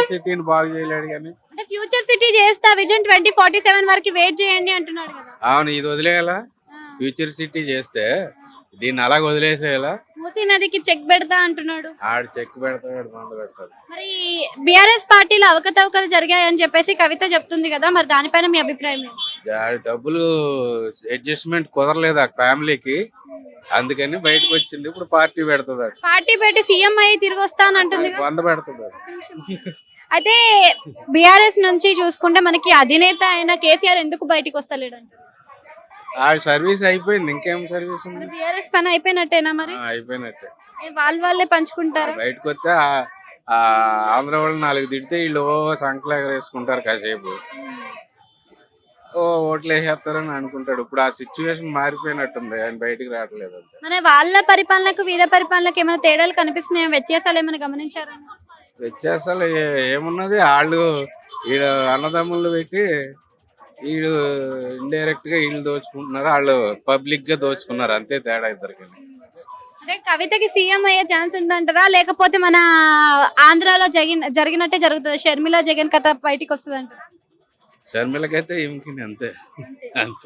సిటీని బాగు చేయలేడు కానీ. అంటే ఫ్యూచర్ సిటీ చేస్తా విజన్ 2047 వరకు వెయిట్ చేయండి అంటున్నాడు కదా. అవును, ఇది వదిలేయాలా? ఆ. ఫ్యూచర్ సిటీ చేస్తే దీన్ని అలాగ వదిలేసేయాలా? మూసీ నదికి చెక్ పెడతా అంటున్నాడు. ఆడు చెక్ పెడతాడు, మందు పెడతాడు. మరి బీఆర్ఎస్ పార్టీలో అవకతవకలు జరిగాయని చెప్పేసి కవిత చెప్తుంది కదా, మరి దానిపైన మీ అభిప్రాయం ఏంటి? ఆడి డబ్బులు అడ్జస్ట్మెంట్ కుదరలేదు ఆ ఫ్యామిలీకి, అందుకని బయటకు వచ్చింది. ఇప్పుడు పార్టీ పెడుతుంది, పార్టీ పెట్టి సీఎం అయ్యి తిరిగి వస్తాను అంటుంది కదా. వంద పెడుతుంది. అయితే బీఆర్ఎస్ నుంచి చూసుకుంటే మనకి అధినేత అయిన కేసీఆర్ ఎందుకు బయటికి వస్తలేడు అంటారు? ఆ సర్వీస్ అయిపోయింది, ఇంకేం సర్వీస్ ఉంది? బీఆర్ఎస్ పని అయిపోయినట్టేనా మరి? అయిపోయినట్టే. వాళ్ళే పంచుకుంటారా? బయటకు వస్తే ఆ ఆంధ్ర వాళ్ళు 4 తిడితే వీళ్ళు సంకలు ఎగరేసుకుంటారు కాసేపు, ఓట్లు వేసేస్తారని అనుకుంటాడు. ఇప్పుడు ఆ సిచ్యువేషన్ మారిపోయినట్టుంది, ఆయన బయటికి రావట్లేదు అంతే. మరి వాళ్ళ పరిపాలనకు వీళ్ళ పరిపాలనకు ఏమైనా తేడాలు కనిపిస్తున్నాయా, వ్యత్యాసాలు ఏమైనా గమనించారా? వ్యత్యాసాలు ఏమున్నది, వాళ్ళు వీడు అన్నదమ్ముళ్ళు పెట్టి వీడు ఇండైరెక్ట్ గా వీళ్ళు దోచుకుంటున్నారు, వాళ్ళు పబ్లిక్ గా దోచుకున్నారు, అంతే తేడా ఇద్దరికి. అంటే కవితకి సీఎం అయ్యే ఛాన్స్ ఉందంటారా, లేకపోతే మన ఆంధ్రాలో జరిగినట్టే జరుగుతుంది, షర్మిల జగన్ కథ బయటికి వస్తుంది అంటారా? షర్మిలకైతే ఏమికి అంతే అంతే.